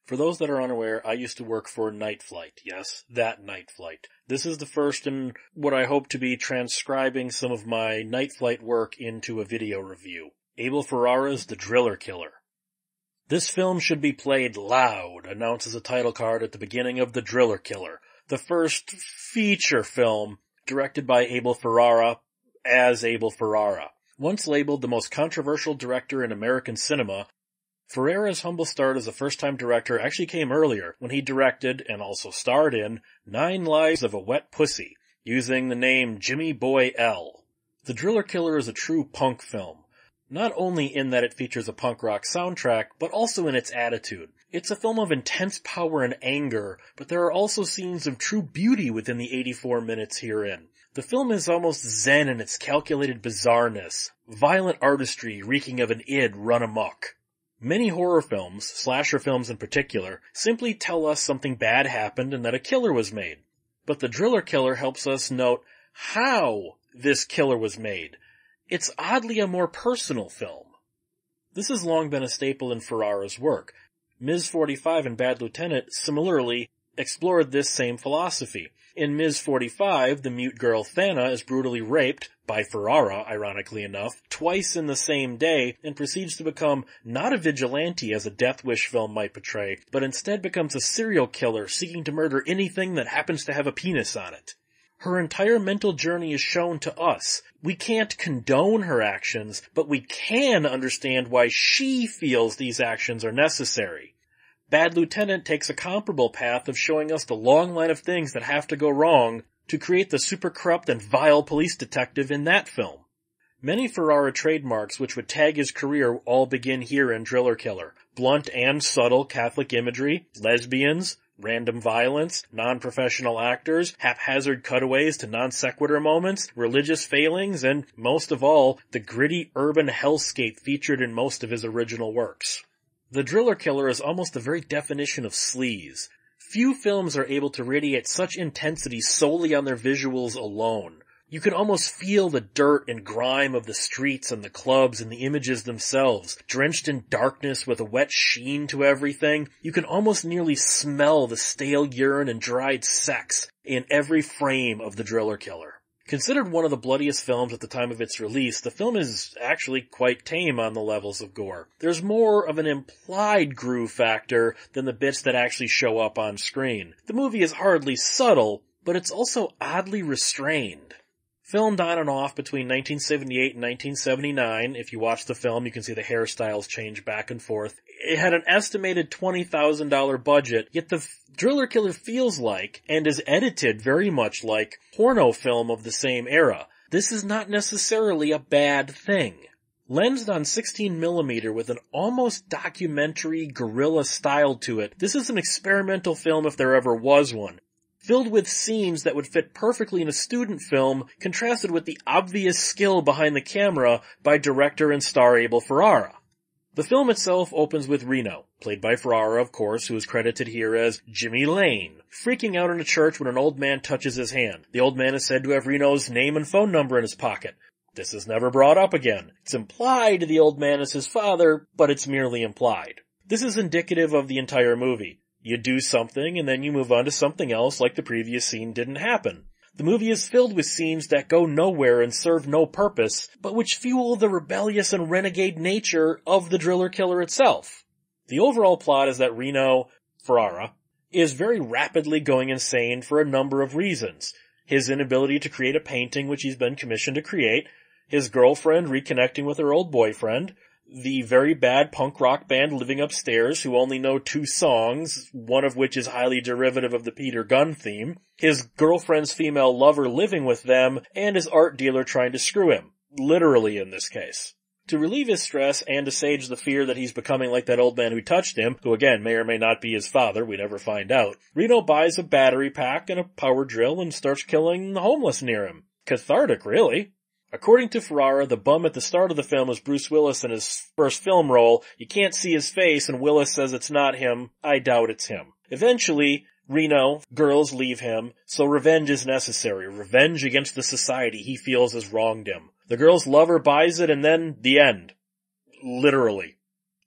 For those that are unaware, I used to work for Night Flight. Yes, that Night Flight. This is the first in what I hope to be transcribing some of my Night Flight work into a video review. Abel Ferrara's The Driller Killer. This film should be played loud, announces a title card at the beginning of The Driller Killer, the first feature film directed by Abel Ferrara as Abel Ferrara. Once labeled the most controversial director in American cinema, Ferrara's humble start as a first-time director actually came earlier, when he directed, and also starred in, 9 Lives of a Wet Pussy, using the name Jimmy Boy L. The Driller Killer is a true punk film, not only in that it features a punk rock soundtrack, but also in its attitude. It's a film of intense power and anger, but there are also scenes of true beauty within the 84 minutes herein. The film is almost zen in its calculated bizarreness, violent artistry reeking of an id run amok. Many horror films, slasher films in particular, simply tell us something bad happened and that a killer was made. But The Driller Killer helps us note how this killer was made. It's oddly a more personal film. This has long been a staple in Ferrara's work. Ms. 45 and Bad Lieutenant similarly explored this same philosophy. In Ms. 45, the mute girl Thana is brutally raped, by Ferrara, ironically enough, twice in the same day, and proceeds to become not a vigilante as a Death Wish film might portray, but instead becomes a serial killer seeking to murder anything that happens to have a penis on it. Her entire mental journey is shown to us. We can't condone her actions, but we can understand why she feels these actions are necessary. Bad Lieutenant takes a comparable path of showing us the long line of things that have to go wrong to create the super corrupt and vile police detective in that film. Many Ferrara trademarks which would tag his career all begin here in Driller Killer. Blunt and subtle Catholic imagery, lesbians, random violence, non-professional actors, haphazard cutaways to non-sequitur moments, religious failings, and, most of all, the gritty urban hellscape featured in most of his original works. The Driller Killer is almost the very definition of sleaze. Few films are able to radiate such intensity solely on their visuals alone. You can almost feel the dirt and grime of the streets and the clubs and the images themselves, drenched in darkness with a wet sheen to everything. You can almost nearly smell the stale urine and dried sex in every frame of The Driller Killer. Considered one of the bloodiest films at the time of its release, the film is actually quite tame on the levels of gore. There's more of an implied groove factor than the bits that actually show up on screen. The movie is hardly subtle, but it's also oddly restrained. Filmed on and off between 1978 and 1979, if you watch the film you can see the hairstyles change back and forth. It had an estimated $20,000 budget, yet the Driller Killer feels like, and is edited very much like, porno film of the same era. This is not necessarily a bad thing. Lensed on 16mm with an almost documentary guerrilla style to it, this is an experimental film if there ever was one. Filled with scenes that would fit perfectly in a student film, contrasted with the obvious skill behind the camera by director and star Abel Ferrara. The film itself opens with Reno, played by Ferrara of course, who is credited here as Jimmy Lane, freaking out in a church when an old man touches his hand. The old man is said to have Reno's name and phone number in his pocket. This is never brought up again. It's implied the old man is his father, but it's merely implied. This is indicative of the entire movie. You do something, and then you move on to something else like the previous scene didn't happen. The movie is filled with scenes that go nowhere and serve no purpose, but which fuel the rebellious and renegade nature of the Driller Killer itself. The overall plot is that Reno, Ferrara, is very rapidly going insane for a number of reasons. His inability to create a painting which he's been commissioned to create, his girlfriend reconnecting with her old boyfriend, the very bad punk rock band living upstairs who only know 2 songs, one of which is highly derivative of the Peter Gunn theme, his girlfriend's female lover living with them, and his art dealer trying to screw him. Literally in this case. To relieve his stress and assuage the fear that he's becoming like that old man who touched him, who again may or may not be his father, we never find out, Reno buys a battery pack and a power drill and starts killing the homeless near him. Cathartic, really. According to Ferrara, the bum at the start of the film is Bruce Willis in his first film role. You can't see his face, and Willis says it's not him. I doubt it's him. Eventually, Reno, girls leave him, so revenge is necessary. Revenge against the society he feels has wronged him. The girl's lover buys it, and then the end. Literally.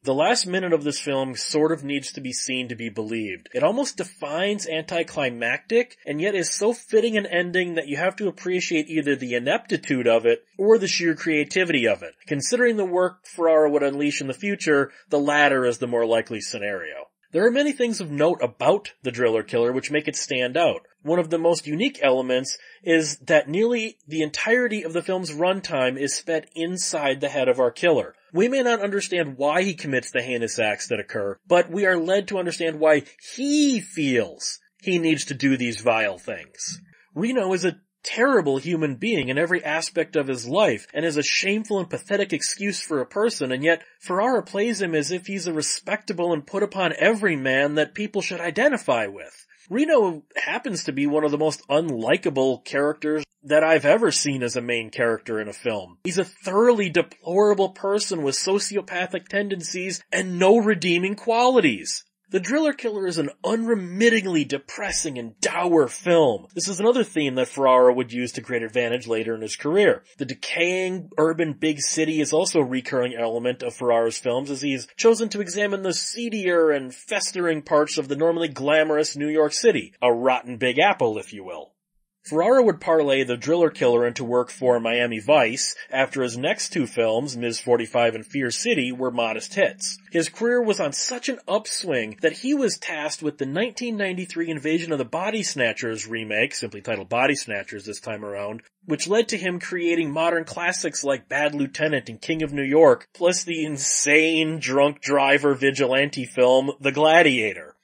The last minute of this film sort of needs to be seen to be believed. It almost defines anticlimactic, and yet is so fitting an ending that you have to appreciate either the ineptitude of it or the sheer creativity of it. Considering the work Ferrara would unleash in the future, the latter is the more likely scenario. There are many things of note about the Driller Killer which make it stand out. One of the most unique elements is that nearly the entirety of the film's runtime is spent inside the head of our killer. We may not understand why he commits the heinous acts that occur, but we are led to understand why he feels he needs to do these vile things. Reno is a terrible human being in every aspect of his life, and is a shameful and pathetic excuse for a person, and yet Ferrara plays him as if he's a respectable and put upon every man that people should identify with. Reno happens to be one of the most unlikable characters that I've ever seen as a main character in a film. He's a thoroughly deplorable person with sociopathic tendencies and no redeeming qualities. The Driller Killer is an unremittingly depressing and dour film. This is another theme that Ferrara would use to great advantage later in his career. The decaying urban big city is also a recurring element of Ferrara's films, as he's chosen to examine the seedier and festering parts of the normally glamorous New York City, a rotten Big Apple, if you will. Ferrara would parlay the Driller Killer into work for Miami Vice after his next two films, Ms. 45 and Fear City, were modest hits. His career was on such an upswing that he was tasked with the 1993 Invasion of the Body Snatchers remake, simply titled Body Snatchers this time around, which led to him creating modern classics like Bad Lieutenant and King of New York, plus the insane drunk driver vigilante film The Gladiator.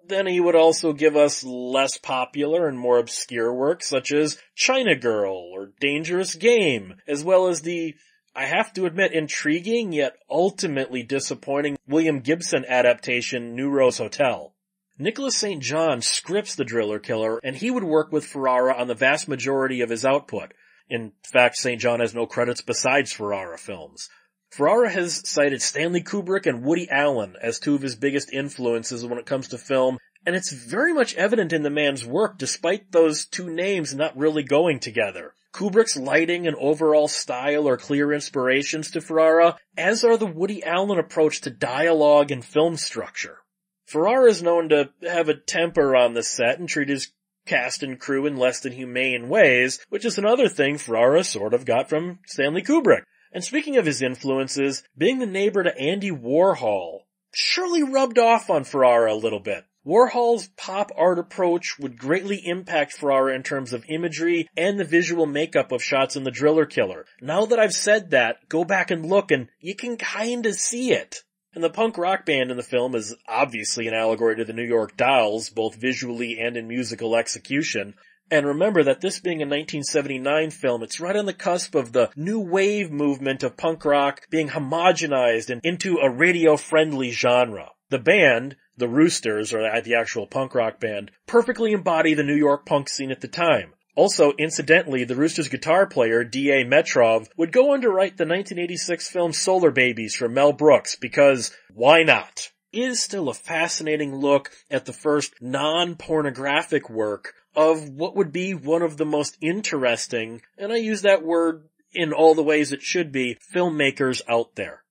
Then he would also give us less popular and more obscure work such as China Girl or Dangerous Game, as well as the, I have to admit, intriguing yet ultimately disappointing William Gibson adaptation New Rose Hotel. Nicholas St. John scripts the Driller Killer, and he would work with Ferrara on the vast majority of his output. In fact, St. John has no credits besides Ferrara films. Ferrara has cited Stanley Kubrick and Woody Allen as two of his biggest influences when it comes to film, and it's very much evident in the man's work despite those two names not really going together. Kubrick's lighting and overall style are clear inspirations to Ferrara, as are the Woody Allen approach to dialogue and film structure. Ferrara is known to have a temper on the set and treat his cast and crew in less than humane ways, which is another thing Ferrara sort of got from Stanley Kubrick. And speaking of his influences, being the neighbor to Andy Warhol surely rubbed off on Ferrara a little bit. Warhol's pop art approach would greatly impact Ferrara in terms of imagery and the visual makeup of shots in The Driller Killer. Now that I've said that, go back and look and you can kinda see it. And the punk rock band in the film is obviously an allegory to the New York Dolls, both visually and in musical execution. And remember that this being a 1979 film, it's right on the cusp of the new wave movement of punk rock being homogenized into a radio-friendly genre. The band, the Roosters, or the actual punk rock band, perfectly embody the New York punk scene at the time. Also, incidentally, the Roosters guitar player, D.A. Metrov, would go on to write the 1986 film Solar Babies for Mel Brooks, because why not? It is still a fascinating look at the first non-pornographic work of what would be one of the most interesting, and I use that word in all the ways it should be, filmmakers out there.